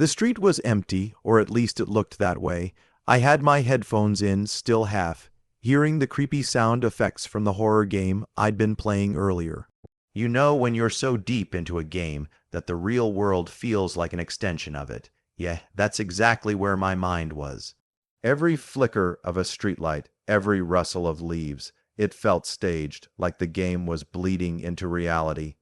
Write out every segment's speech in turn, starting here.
The street was empty, or at least it looked that way. I had my headphones in, still half, hearing the creepy sound effects from the horror game I'd been playing earlier. You know when you're so deep into a game that the real world feels like an extension of it. Yeah, that's exactly where my mind was. Every flicker of a streetlight, every rustle of leaves, it felt staged, like the game was bleeding into reality.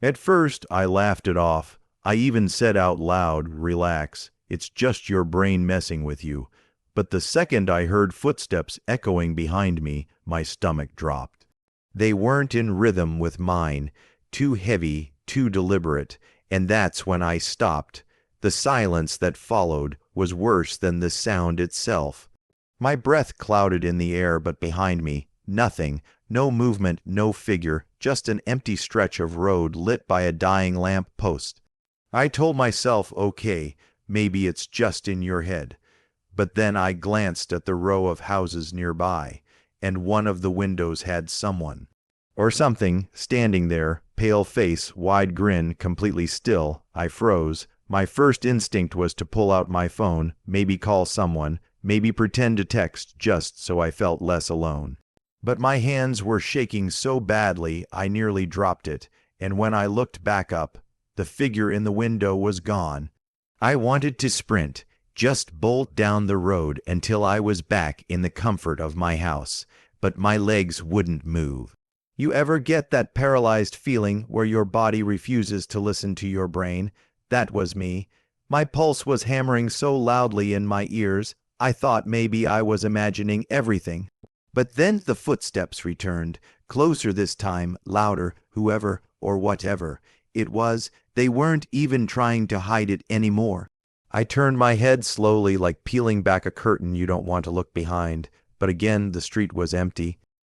At first, I laughed it off. I even said out loud, "Relax, it's just your brain messing with you." But the second I heard footsteps echoing behind me, my stomach dropped. They weren't in rhythm with mine, too heavy, too deliberate, and that's when I stopped. The silence that followed was worse than the sound itself. My breath clouded in the air, but behind me, nothing, no movement, no figure, just an empty stretch of road lit by a dying lamp post. I told myself, okay, maybe it's just in your head. But then I glanced at the row of houses nearby, and one of the windows had someone, or something, standing there, pale face, wide grin, completely still. I froze. My first instinct was to pull out my phone, maybe call someone, maybe pretend to text just so I felt less alone. But my hands were shaking so badly I nearly dropped it, and when I looked back up, the figure in the window was gone. I wanted to sprint, just bolt down the road until I was back in the comfort of my house, but my legs wouldn't move. You ever get that paralyzed feeling where your body refuses to listen to your brain? That was me. My pulse was hammering so loudly in my ears, I thought maybe I was imagining everything. But then the footsteps returned, closer this time, louder, whoever or whatever it was, they weren't even trying to hide it anymore. I turned my head slowly, like peeling back a curtain you don't want to look behind, but again the street was empty.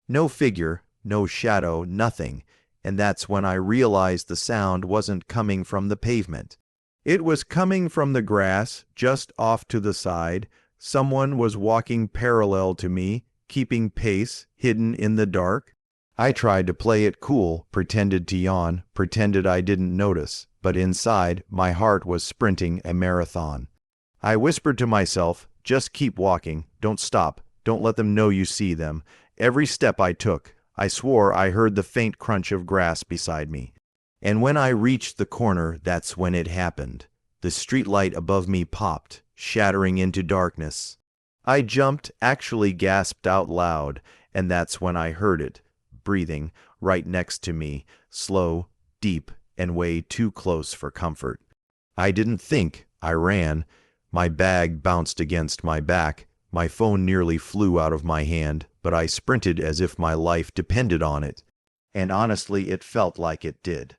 No figure, no shadow, nothing, and that's when I realized the sound wasn't coming from the pavement. It was coming from the grass, just off to the side. Someone was walking parallel to me, keeping pace, hidden in the dark. I tried to play it cool, pretended to yawn, pretended I didn't notice, but inside, my heart was sprinting a marathon. I whispered to myself, just keep walking, don't stop, don't let them know you see them. Every step I took, I swore I heard the faint crunch of grass beside me. And when I reached the corner, that's when it happened. The streetlight above me popped, shattering into darkness. I jumped, actually gasped out loud, and that's when I heard it, breathing, right next to me, slow, deep, and way too close for comfort. I didn't think, I ran. My bag bounced against my back. My phone nearly flew out of my hand, but I sprinted as if my life depended on it. And honestly, it felt like it did.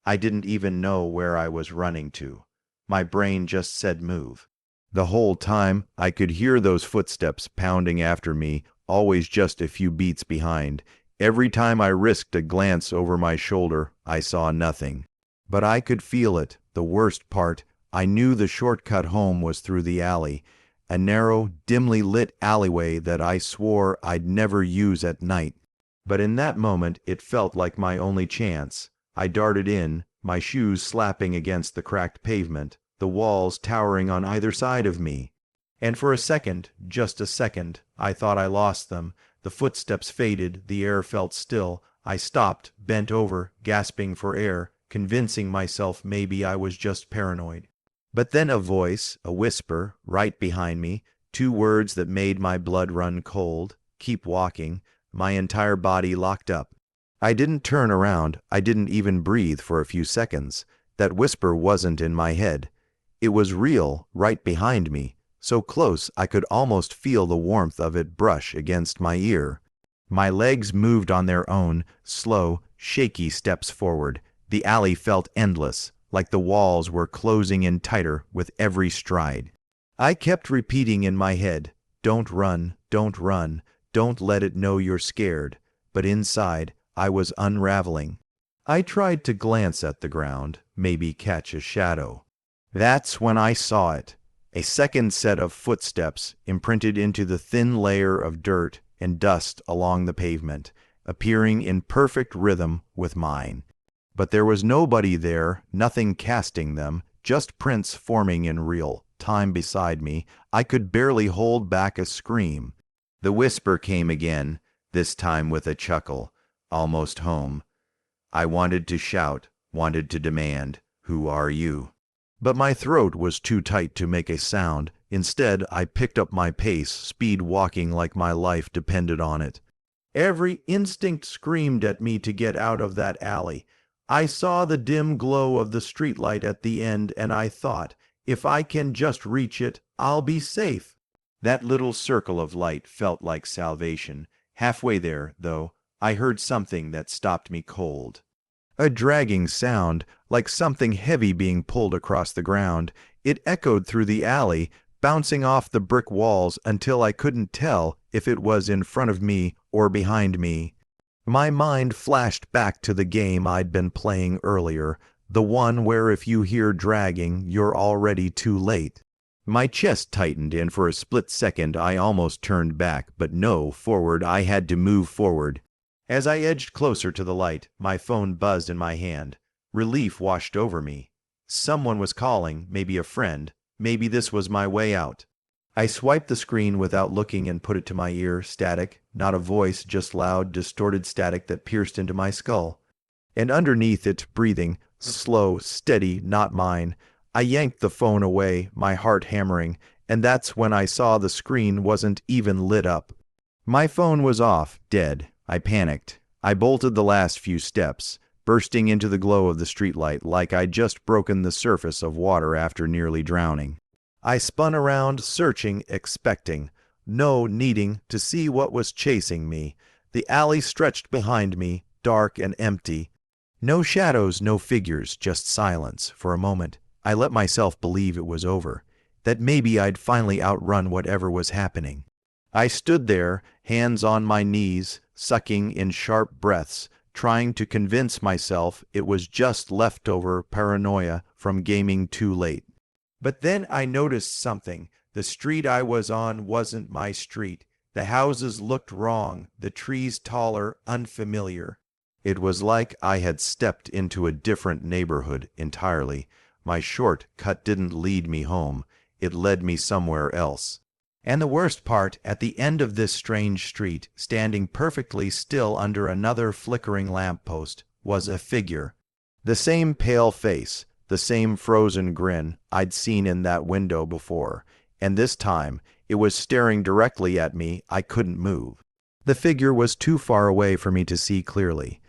I didn't even know where I was running to. My brain just said move. The whole time, I could hear those footsteps pounding after me, always just a few beats behind. Every time I risked a glance over my shoulder, I saw nothing. But I could feel it. The worst part, I knew the shortcut home was through the alley, a narrow, dimly lit alleyway that I swore I'd never use at night. But in that moment, it felt like my only chance. I darted in, my shoes slapping against the cracked pavement, the walls towering on either side of me. And for a second, just a second, I thought I lost them. The footsteps faded, the air felt still. I stopped, bent over, gasping for air, convincing myself maybe I was just paranoid. But then a voice, a whisper, right behind me, two words that made my blood run cold. Keep walking. My entire body locked up. I didn't turn around. I didn't even breathe for a few seconds. That whisper wasn't in my head. It was real, right behind me, so close I could almost feel the warmth of it brush against my ear. My legs moved on their own, slow, shaky steps forward. The alley felt endless, like the walls were closing in tighter with every stride. I kept repeating in my head, don't run, don't run, don't let it know you're scared. But inside, I was unraveling. I tried to glance at the ground, maybe catch a shadow. That's when I saw it. A second set of footsteps imprinted into the thin layer of dirt and dust along the pavement, appearing in perfect rhythm with mine. But there was nobody there, nothing casting them, just prints forming in real time beside me. I could barely hold back a scream. The whisper came again, this time with a chuckle. Almost home. I wanted to shout, wanted to demand, "Who are you?" But my throat was too tight to make a sound. Instead, I picked up my pace, speed walking like my life depended on it. Every instinct screamed at me to get out of that alley. I saw the dim glow of the streetlight at the end, and I thought, if I can just reach it, I'll be safe. That little circle of light felt like salvation. Halfway there, though, I heard something that stopped me cold. A dragging sound, like something heavy being pulled across the ground. It echoed through the alley, bouncing off the brick walls until I couldn't tell if it was in front of me or behind me. My mind flashed back to the game I'd been playing earlier, the one where if you hear dragging, you're already too late. My chest tightened, and for a split second I almost turned back, but no, forward. I had to move forward. As I edged closer to the light, my phone buzzed in my hand. Relief washed over me. Someone was calling, maybe a friend. Maybe this was my way out. I swiped the screen without looking and put it to my ear. Static, not a voice, just loud, distorted static that pierced into my skull. And underneath it, breathing, slow, steady, not mine. I yanked the phone away, my heart hammering, and that's when I saw the screen wasn't even lit up. My phone was off, dead. I panicked. I bolted the last few steps, bursting into the glow of the streetlight like I'd just broken the surface of water after nearly drowning. I spun around, searching, expecting, needing to see what was chasing me. The alley stretched behind me, dark and empty. No shadows, no figures, just silence. For a moment, I let myself believe it was over, that maybe I'd finally outrun whatever was happening. I stood there, hands on my knees, sucking in sharp breaths, trying to convince myself it was just leftover paranoia from gaming too late. But then I noticed something. The street I was on wasn't my street. The houses looked wrong, the trees taller, unfamiliar. It was like I had stepped into a different neighborhood entirely. My shortcut didn't lead me home. It led me somewhere else. And the worst part, at the end of this strange street, standing perfectly still under another flickering lamppost, was a figure. The same pale face, the same frozen grin I'd seen in that window before, and this time it was staring directly at me. I couldn't move. The figure was too far away for me to see clearly.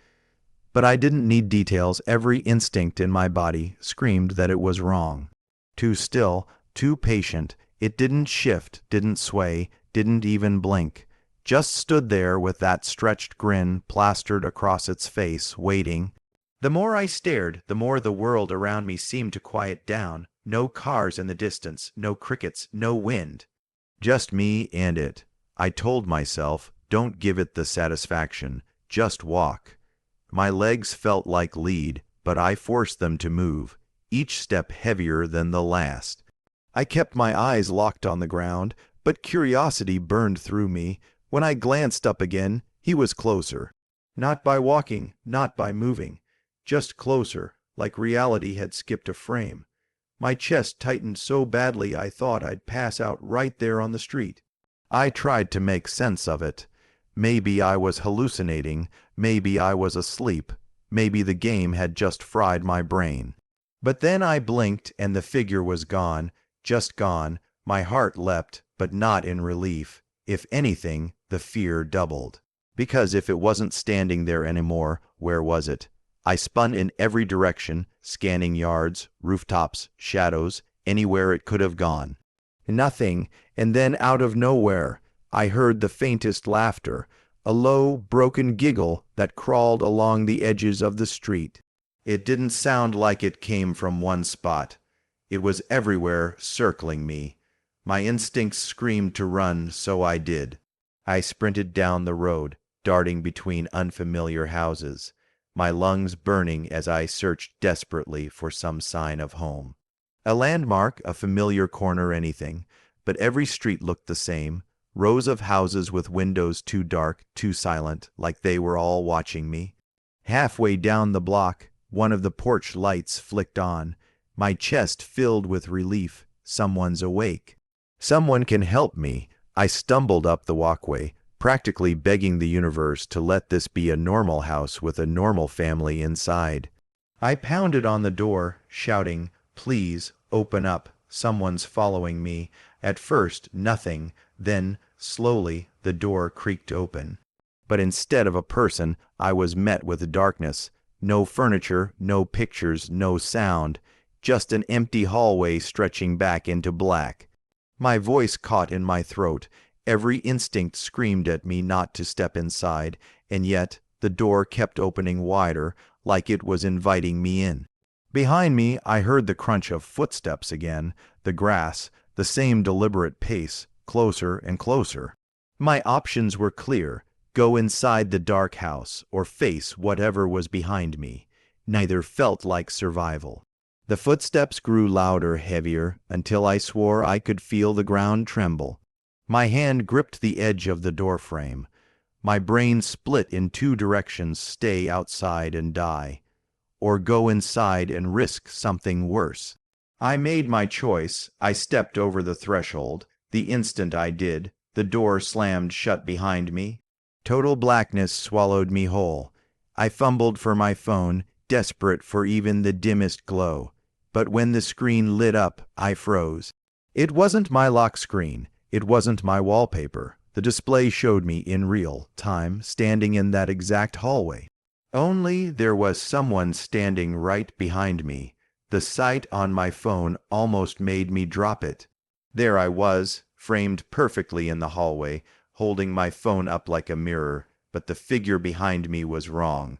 But I didn't need details. Every instinct in my body screamed that it was wrong. Too still, too patient. It didn't shift, didn't sway, didn't even blink. Just stood there with that stretched grin plastered across its face, waiting. The more I stared, the more the world around me seemed to quiet down. No cars in the distance, no crickets, no wind. Just me and it. I told myself, don't give it the satisfaction, just walk. My legs felt like lead, but I forced them to move, each step heavier than the last. I kept my eyes locked on the ground, but curiosity burned through me. When I glanced up again, he was closer. Not by walking, not by moving. Just closer, like reality had skipped a frame. My chest tightened so badly I thought I'd pass out right there on the street. I tried to make sense of it. Maybe I was hallucinating, maybe I was asleep, maybe the game had just fried my brain. But then I blinked and the figure was gone, just gone. My heart leapt, but not in relief. If anything, the fear doubled. Because if it wasn't standing there anymore, where was it? I spun in every direction, scanning yards, rooftops, shadows, anywhere it could have gone. Nothing, and then out of nowhere, I heard the faintest laughter, a low, broken giggle that crawled along the edges of the street. It didn't sound like it came from one spot. It was everywhere, circling me. My instincts screamed to run, so I did. I sprinted down the road, darting between unfamiliar houses, my lungs burning as I searched desperately for some sign of home. A landmark, a familiar corner, anything, but every street looked the same, rows of houses with windows too dark, too silent, like they were all watching me. Halfway down the block, one of the porch lights flicked on. my chest filled with relief. Someone's awake. Someone can help me. I stumbled up the walkway, practically begging the universe to let this be a normal house with a normal family inside. I pounded on the door, shouting, "Please, open up. Someone's following me." At first, nothing. Then, slowly, the door creaked open. But instead of a person, I was met with darkness. No furniture, no pictures, no sound. Just an empty hallway stretching back into black. My voice caught in my throat. Every instinct screamed at me not to step inside, and yet the door kept opening wider, like it was inviting me in. Behind me, I heard the crunch of footsteps again, the grass, the same deliberate pace, closer and closer. My options were clear: go inside the dark house or face whatever was behind me. Neither felt like survival. The footsteps grew louder, heavier, until I swore I could feel the ground tremble. My hand gripped the edge of the doorframe. My brain split in two directions: stay outside and die, or go inside and risk something worse. I made my choice. I stepped over the threshold. The instant I did, the door slammed shut behind me. Total blackness swallowed me whole. I fumbled for my phone, desperate for even the dimmest glow. But when the screen lit up, I froze. It wasn't my lock screen. It wasn't my wallpaper. The display showed me in real time, standing in that exact hallway. Only there was someone standing right behind me. The sight on my phone almost made me drop it. There I was, framed perfectly in the hallway, holding my phone up like a mirror, but the figure behind me was wrong.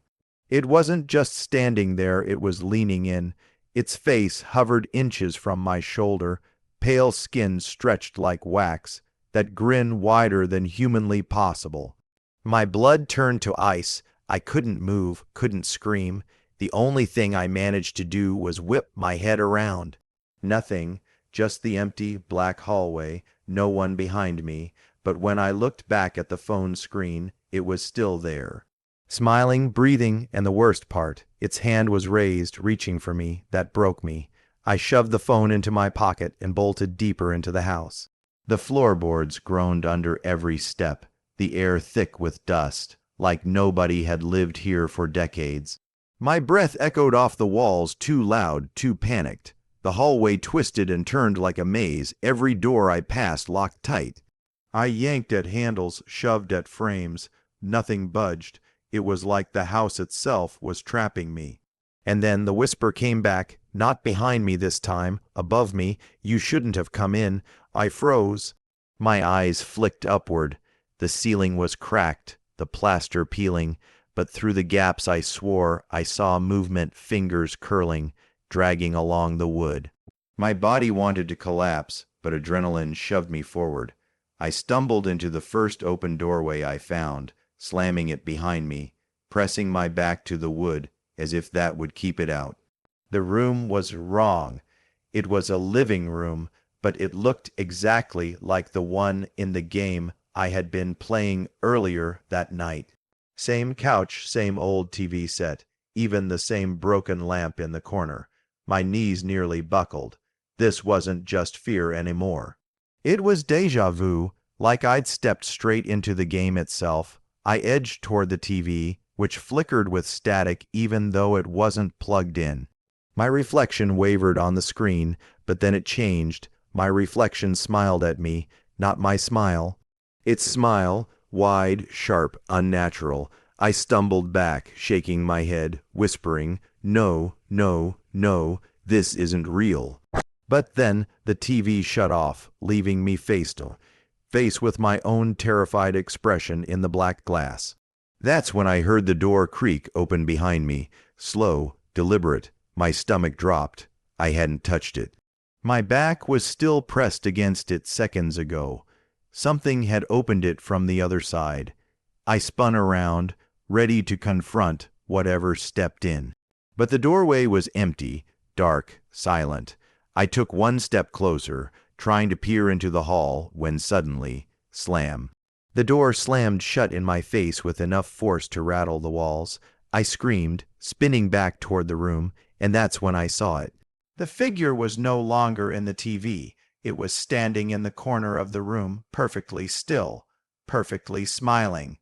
It wasn't just standing there, it was leaning in. Its face hovered inches from my shoulder, pale skin stretched like wax, that grin wider than humanly possible. My blood turned to ice. I couldn't move, couldn't scream. The only thing I managed to do was whip my head around. Nothing, just the empty, black hallway, no one behind me, but when I looked back at the phone screen, it was still there. Smiling, breathing, and the worst part, its hand was raised, reaching for me. That broke me. I shoved the phone into my pocket and bolted deeper into the house. The floorboards groaned under every step, the air thick with dust, like nobody had lived here for decades. My breath echoed off the walls, too loud, too panicked. The hallway twisted and turned like a maze. Every door I passed locked tight. I yanked at handles, shoved at frames. Nothing budged. It was like the house itself was trapping me. And then the whisper came back, not behind me this time, above me. "You shouldn't have come in." I froze. My eyes flicked upward. The ceiling was cracked, the plaster peeling, but through the gaps I swore I saw movement, fingers curling, dragging along the wood. My body wanted to collapse, but adrenaline shoved me forward. I stumbled into the first open doorway I found, slamming it behind me, pressing my back to the wood as if that would keep it out. The room was wrong. It was a living room, but it looked exactly like the one in the game I had been playing earlier that night. Same couch, same old TV set, even the same broken lamp in the corner. My knees nearly buckled. This wasn't just fear anymore. It was déjà vu, like I'd stepped straight into the game itself. I edged toward the TV, which flickered with static even though it wasn't plugged in. My reflection wavered on the screen, but then it changed. My reflection smiled at me, not my smile. Its smile, wide, sharp, unnatural. I stumbled back, shaking my head, whispering, "No, no, no, this isn't real." But then the TV shut off, leaving me face with my own terrified expression in the black glass. That's when I heard the door creak open behind me, slow, deliberate. My stomach dropped. I hadn't touched it. My back was still pressed against it seconds ago. Something had opened it from the other side. I spun around, ready to confront whatever stepped in. But the doorway was empty, dark, silent. I took one step closer, trying to peer into the hall, when suddenly, slam. The door slammed shut in my face with enough force to rattle the walls. I screamed, spinning back toward the room, and that's when I saw it. The figure was no longer in the TV. It was standing in the corner of the room, perfectly still, perfectly smiling.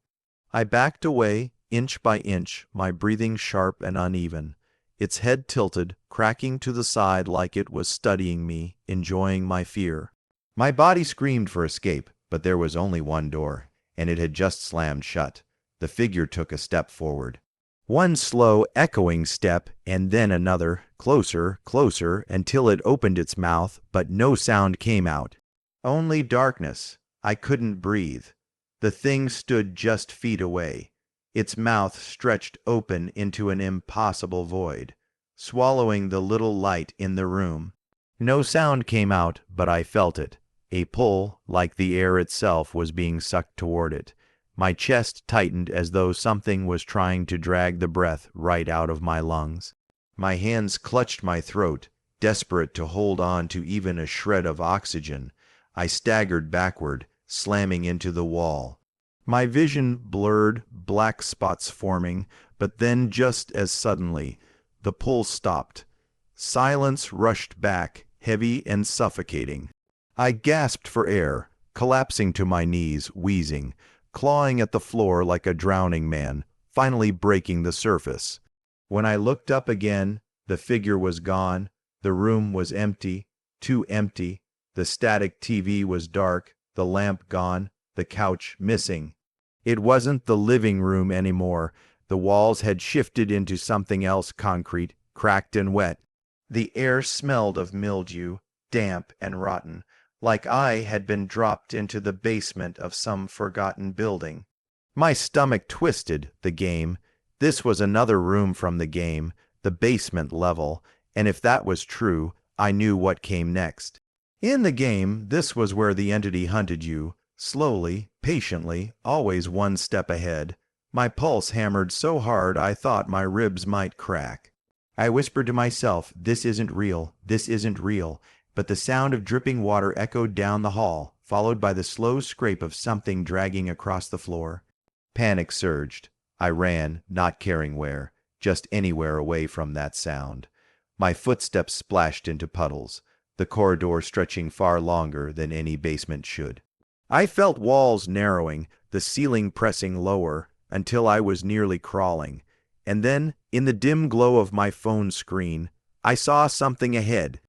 I backed away, inch by inch, my breathing sharp and uneven. Its head tilted, cracking to the side like it was studying me, enjoying my fear. My body screamed for escape, but there was only one door, and it had just slammed shut. The figure took a step forward. One slow, echoing step, and then another, closer, closer, until it opened its mouth, but no sound came out. Only darkness. I couldn't breathe. The thing stood just feet away. Its mouth stretched open into an impossible void, swallowing the little light in the room. No sound came out, but I felt it. A pull, like the air itself, was being sucked toward it. My chest tightened as though something was trying to drag the breath right out of my lungs. My hands clutched my throat, desperate to hold on to even a shred of oxygen. I staggered backward, slamming into the wall. My vision blurred, black spots forming, but then just as suddenly, the pull stopped. Silence rushed back, heavy and suffocating. I gasped for air, collapsing to my knees, wheezing, clawing at the floor like a drowning man, finally breaking the surface. When I looked up again, the figure was gone, the room was empty, too empty, the static TV was dark, the lamp gone, the couch missing. It wasn't the living room anymore. The walls had shifted into something else concrete, cracked and wet. The air smelled of mildew, damp and rotten, like I had been dropped into the basement of some forgotten building. My stomach twisted. The game. This was another room from the game, the basement level, and if that was true, I knew what came next. In the game, this was where the entity hunted you, slowly, patiently, always one step ahead. My pulse hammered so hard I thought my ribs might crack. I whispered to myself, "This isn't real, this isn't real," but the sound of dripping water echoed down the hall, followed by the slow scrape of something dragging across the floor. Panic surged. I ran, not caring where, just anywhere away from that sound. My footsteps splashed into puddles, the corridor stretching far longer than any basement should. I felt walls narrowing, the ceiling pressing lower, until I was nearly crawling. And then, in the dim glow of my phone screen, I saw something ahead.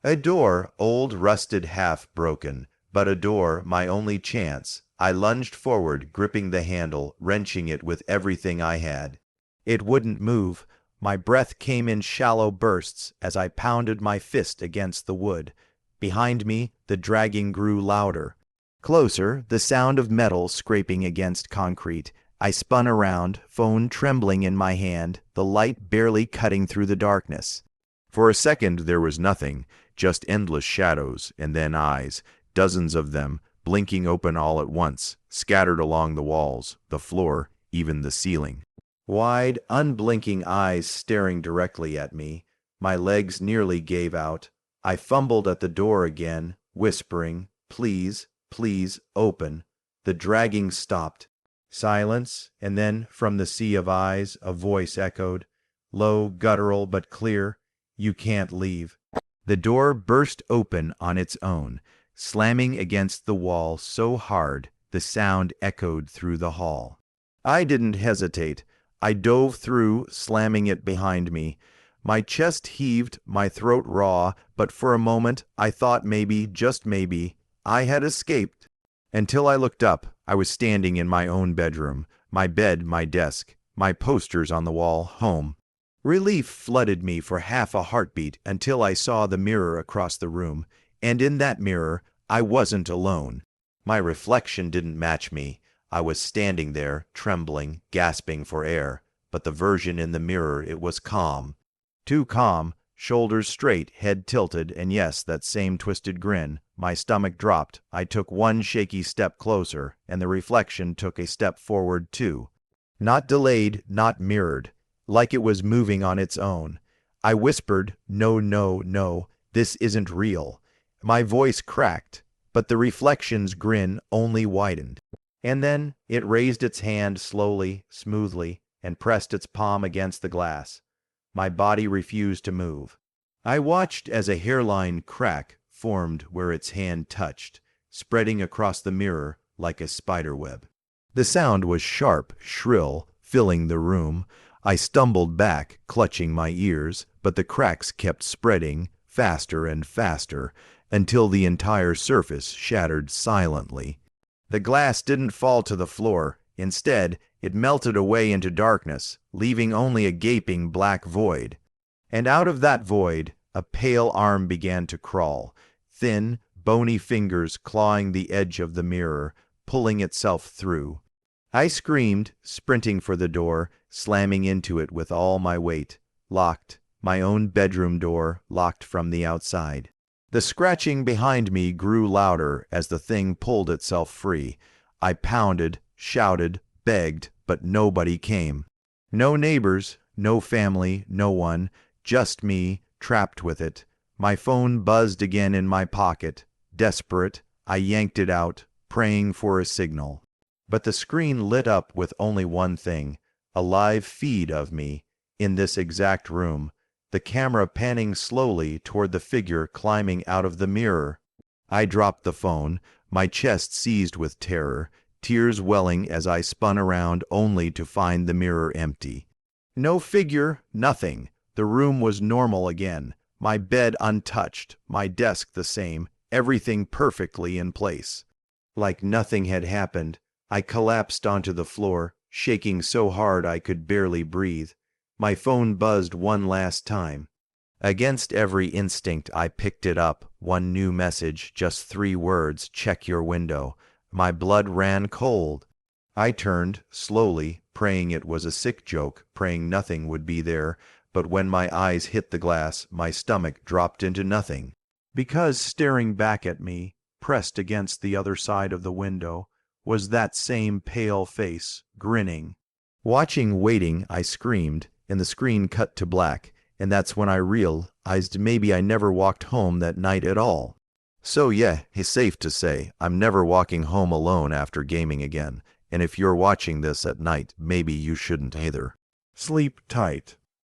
A door, old, rusted, half broken, but a door, my only chance. I lunged forward, gripping the handle, wrenching it with everything I had. It wouldn't move. My breath came in shallow bursts as I pounded my fist against the wood. Behind me, the dragging grew louder. Closer, the sound of metal scraping against concrete. I spun around, phone trembling in my hand, the light barely cutting through the darkness. For a second there was nothing, just endless shadows, and then eyes, dozens of them, blinking open all at once, scattered along the walls, the floor, even the ceiling. Wide, unblinking eyes staring directly at me. My legs nearly gave out. I fumbled at the door again, whispering, "Please, please, open." The dragging stopped. Silence, and then, from the sea of eyes, a voice echoed, low, guttural, but clear, "You can't leave." The door burst open on its own, slamming against the wall so hard the sound echoed through the hall. I didn't hesitate. I dove through, slamming it behind me. My chest heaved, my throat raw, but for a moment I thought maybe, just maybe, I had escaped. Until I looked up, I was standing in my own bedroom, my bed, my desk, my posters on the wall, home. Relief flooded me for half a heartbeat until I saw the mirror across the room, and in that mirror, I wasn't alone. My reflection didn't match me. I was standing there, trembling, gasping for air, but the version in the mirror, it was calm. Too calm, shoulders straight, head tilted, and yes, that same twisted grin. My stomach dropped. I took one shaky step closer, and the reflection took a step forward too. Not delayed, not mirrored, like it was moving on its own. I whispered, "No, no, no, this isn't real." My voice cracked, but the reflection's grin only widened. And then it raised its hand slowly, smoothly, and pressed its palm against the glass. My body refused to move. I watched as a hairline crack formed where its hand touched, spreading across the mirror like a spiderweb. The sound was sharp, shrill, filling the room. I stumbled back, clutching my ears, but the cracks kept spreading, faster and faster, until the entire surface shattered silently. The glass didn't fall to the floor. Instead, it melted away into darkness, leaving only a gaping black void. And out of that void, a pale arm began to crawl, thin, bony fingers clawing the edge of the mirror, pulling itself through. I screamed, sprinting for the door, slamming into it with all my weight. Locked, my own bedroom door locked from the outside. The scratching behind me grew louder as the thing pulled itself free. I pounded, shouted, begged, but nobody came. No neighbors, no family, no one, just me, trapped with it. My phone buzzed again in my pocket. Desperate, I yanked it out, praying for a signal. But the screen lit up with only one thing, a live feed of me, in this exact room, the camera panning slowly toward the figure climbing out of the mirror. I dropped the phone, my chest seized with terror, tears welling as I spun around only to find the mirror empty. No figure, nothing. The room was normal again, my bed untouched, my desk the same, everything perfectly in place. Like nothing had happened, I collapsed onto the floor, shaking so hard I could barely breathe. My phone buzzed one last time. Against every instinct, I picked it up. One new message, just 3 words, check your window. My blood ran cold. I turned, slowly, praying it was a sick joke, praying nothing would be there, but when my eyes hit the glass, my stomach dropped into nothing. Because staring back at me, pressed against the other side of the window, was that same pale face, grinning. Watching, waiting, I screamed, and the screen cut to black, and that's when I realized maybe I never walked home that night at all. So yeah, it's safe to say, I'm never walking home alone after gaming again, and if you're watching this at night, maybe you shouldn't either. Sleep tight.